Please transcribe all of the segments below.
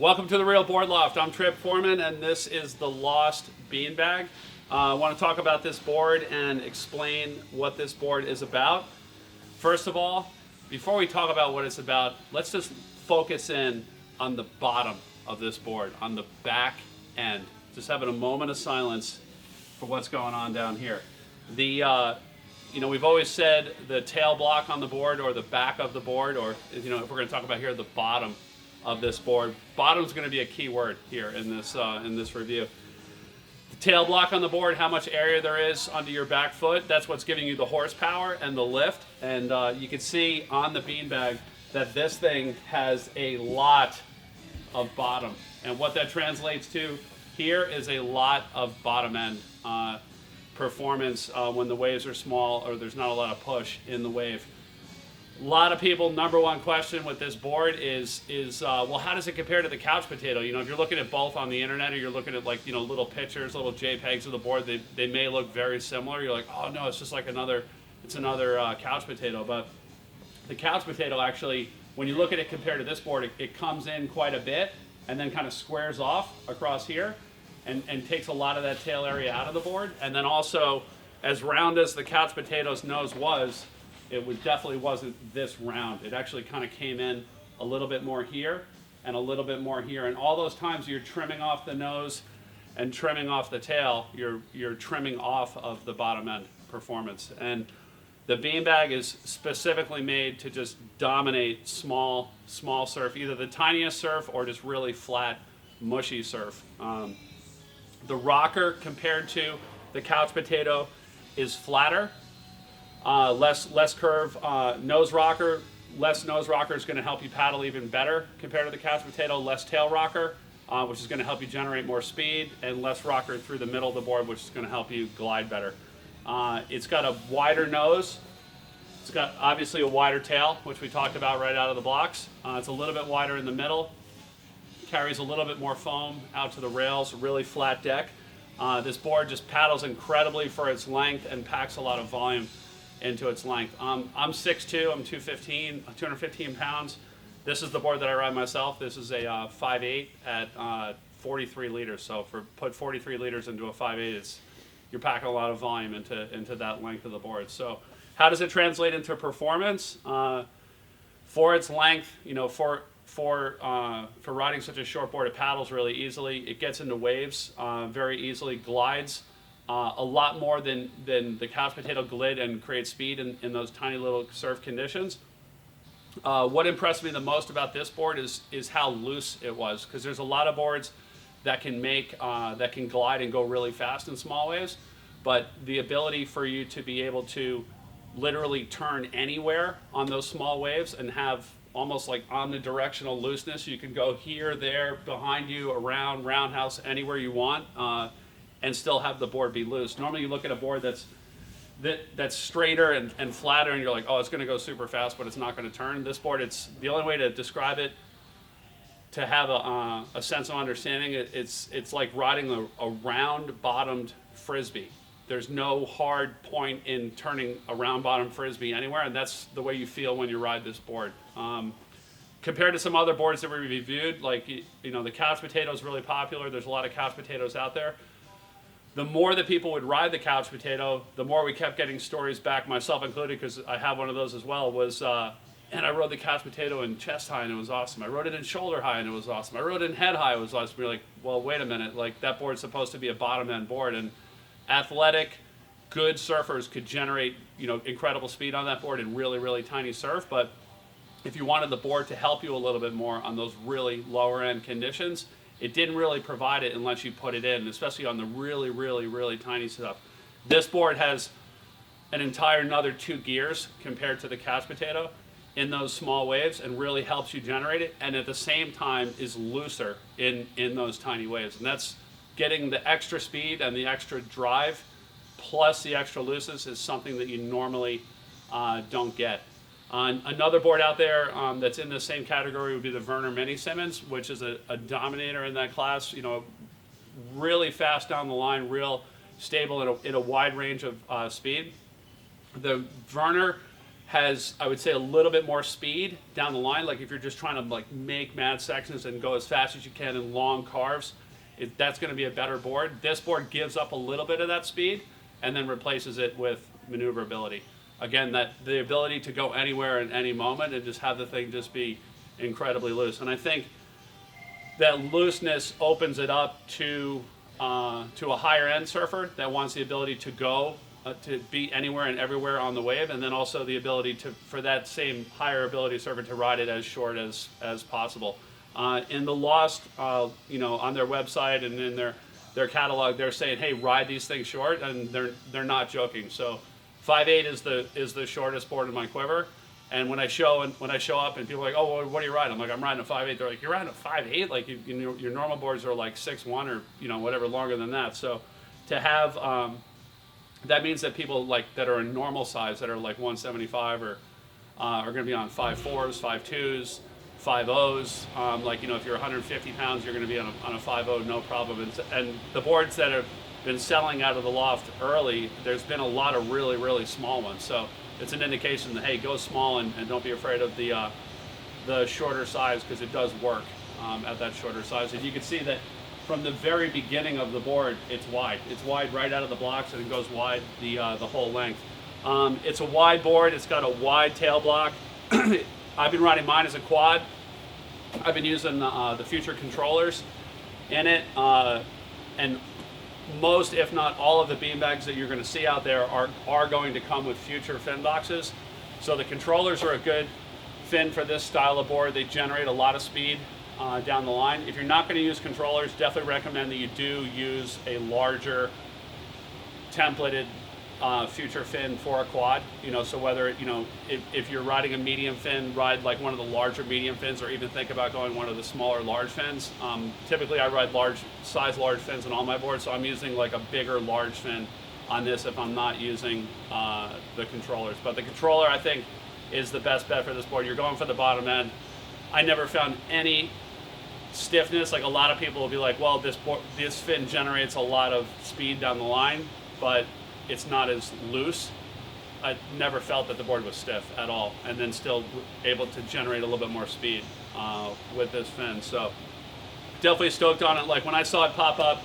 Welcome to the Real Board Loft. I'm Trip Foreman, and this is the Lost Beanbag. I want to talk about this board and explain what this board is about. First of all, before we talk about what it's about, let's just focus in on the bottom of this board, on the back end. Just having a moment of silence for what's going on down here. We've always said the tail block on the board, or the back of the board, or if we're going to talk about here, the bottom of this board. Bottom is going to be a key word here in this review. The tail block on the board, how much area there is under your back foot, that's what's giving you the horsepower and the lift. And you can see on the beanbag that this thing has a lot of bottom. And what that translates to here is a lot of bottom end performance when the waves are small or there's not a lot of push in the wave. A lot of people, number one question with this board is well, how does it compare to the couch potato? If you're looking at both on the internet, or you're looking at little pictures, little JPEGs of the board, they may look very similar. You're like, oh no, it's just like another couch potato. But the couch potato actually, when you look at it compared to this board, it comes in quite a bit and then kind of squares off across here and takes a lot of that tail area out of the board. And then also, as round as the couch potato's nose was, it definitely wasn't this round. It actually kind of came in a little bit more here and a little bit more here. And all those times you're trimming off the nose and trimming off the tail, you're trimming off of the bottom end performance. And the beanbag is specifically made to just dominate small surf, either the tiniest surf or just really flat, mushy surf. The rocker compared to the couch potato is flatter. Less curve, nose rocker. Less nose rocker is going to help you paddle even better compared to the couch potato. Less tail rocker, which is going to help you generate more speed, and less rocker through the middle of the board, which is going to help you glide better. It's got a wider nose. It's got obviously a wider tail, which we talked about right out of the blocks. It's a little bit wider in the middle. Carries a little bit more foam out to the rails. Really flat deck. This board just paddles incredibly for its length and packs a lot of volume into its length. I'm 6'2", I'm 215 pounds. This is the board that I ride myself. This is a 5'8" at 43 liters. So put 43 liters into a 5'8", you're packing a lot of volume into that length of the board. So how does it translate into performance? For its length, for riding such a short board, it paddles really easily. It gets into waves very easily, glides a lot more than the couch potato glide, and creates speed in those tiny little surf conditions. What impressed me the most about this board is how loose it was, because there's a lot of boards that can glide and go really fast in small waves, but the ability for you to be able to literally turn anywhere on those small waves and have almost like omnidirectional looseness. You can go here, there, behind you, around, roundhouse, anywhere you want, and still have the board be loose. Normally you look at a board that's straighter and flatter, and you're like, oh, it's going to go super fast, but it's not going to turn. This board, it's the only way to describe it, to have a sense of understanding. It's like riding a round-bottomed frisbee. There's no hard point in turning a round-bottomed frisbee anywhere, and that's the way you feel when you ride this board. Compared to some other boards that we reviewed, like the couch potato is really popular. There's a lot of couch potatoes out there. The more that people would ride the couch potato, the more we kept getting stories back, myself included, because I have one of those as well, was, and I rode the couch potato in chest high and it was awesome. I rode it in shoulder high and it was awesome. I rode it in head high, it was awesome. You're like, well, wait a minute, like that board's supposed to be a bottom end board, and athletic, good surfers could generate, incredible speed on that board in really, really tiny surf. But if you wanted the board to help you a little bit more on those really lower end conditions, it didn't really provide it unless you put it in, especially on the really, really, really tiny stuff. This board has an entire another 2 gears compared to the couch potato in those small waves, and really helps you generate it, and at the same time is looser in those tiny waves. And that's getting the extra speed and the extra drive plus the extra looseness is something that you normally don't get. Another board out there that's in the same category would be the Werner Mini Simmons, which is a dominator in that class. Really fast down the line, real stable in a wide range of speed. The Werner has, I would say, a little bit more speed down the line. Like if you're just trying to like make mad sections and go as fast as you can in long carves, that's going to be a better board. This board gives up a little bit of that speed and then replaces it with maneuverability. Again, that the ability to go anywhere in any moment and just have the thing just be incredibly loose. And I think that looseness opens it up to a higher end surfer that wants the ability to go to be anywhere and everywhere on the wave, and then also the ability for that same higher ability surfer to ride it as short as possible. In the Lost, on their website and in their catalog, they're saying, hey, ride these things short, and they're not joking. So 5.8 is the shortest board in my quiver. And when I show up and people are like, oh, well, what do you ride? I'm like, I'm riding a 5.8. They're like, you're riding a 5.8? Like your normal boards are like 6.1 or whatever longer than that. So to have that means that people like that are in normal size that are like 175 or are going to be on 5.4s, 5.2s, 5.0s. Like if you're 150 pounds, you're going to be on a 5.0 no problem. And the boards that have been selling out of the loft early, there's been a lot of really, really small ones. So it's an indication that, hey, go small and don't be afraid of the shorter size, because it does work at that shorter size. And you can see that from the very beginning of the board, it's wide. It's wide right out of the blocks, and it goes wide the whole length. It's a wide board. It's got a wide tail block. I've been riding mine as a quad. I've been using the Future controllers in it, and most, if not all, of the beanbags that you're going to see out there are going to come with Future fin boxes. So the controllers are a good fin for this style of board. They generate a lot of speed down the line. If you're not going to use controllers, definitely recommend that you do use a larger templated Future fin for a quad. So whether if you're riding a medium fin, ride like one of the larger medium fins, or even think about going one of the smaller large fins. Typically I ride large fins on all my boards, so I'm using like a bigger large fin on this if I'm not using the controllers. But the controller, I think, is the best bet for this board. You're going for the bottom end. I never found any stiffness. Like a lot of people will be like, well, this fin generates a lot of speed down the line, but it's not as loose. I never felt that the board was stiff at all, and then still able to generate a little bit more speed with this fin. So definitely stoked on it. Like when I saw it pop up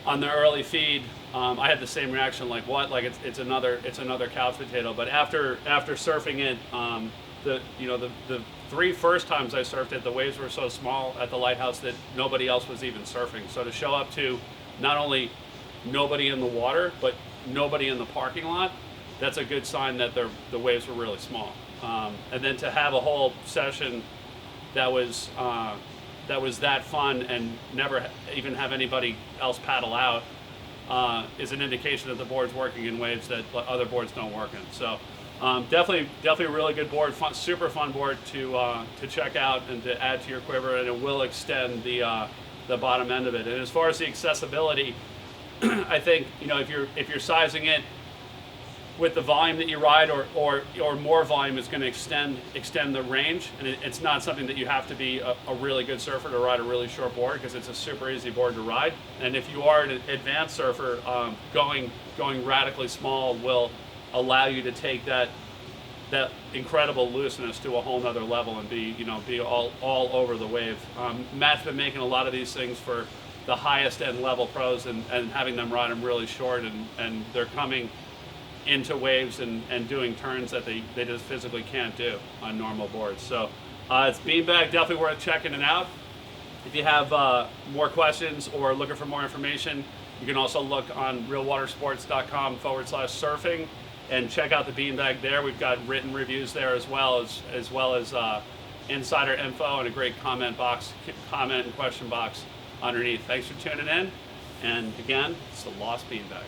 on the early feed, I had the same reaction. Like what? Like it's another couch potato. But after surfing it, the 3 first times I surfed it, the waves were so small at the lighthouse that nobody else was even surfing. So to show up to not only nobody in the water, but nobody in the parking lot, that's a good sign that the waves were really small. And then to have a whole session that was that fun and never even have anybody else paddle out is an indication that the board's working in waves that other boards don't work in. So definitely a really good board, super fun board to check out and to add to your quiver, and it will extend the bottom end of it. And as far as the accessibility, I think if you're sizing it with the volume that you ride, or more volume, is going to extend the range, and it's not something that you have to be a really good surfer to ride a really short board, because it's a super easy board to ride. And if you are an advanced surfer, going radically small will allow you to take that incredible looseness to a whole nother level and be all over the wave. Matt's been making a lot of these things for the highest end level pros and having them ride them really short, and they're coming into waves and doing turns that they just physically can't do on normal boards. So it's beanbag, definitely worth checking it out. If you have more questions or looking for more information, you can also look on realwatersports.com/surfing and check out the beanbag there. We've got written reviews there as well as insider info and a great comment and question box underneath. Thanks for tuning in, and again, it's the Lost Beanbag.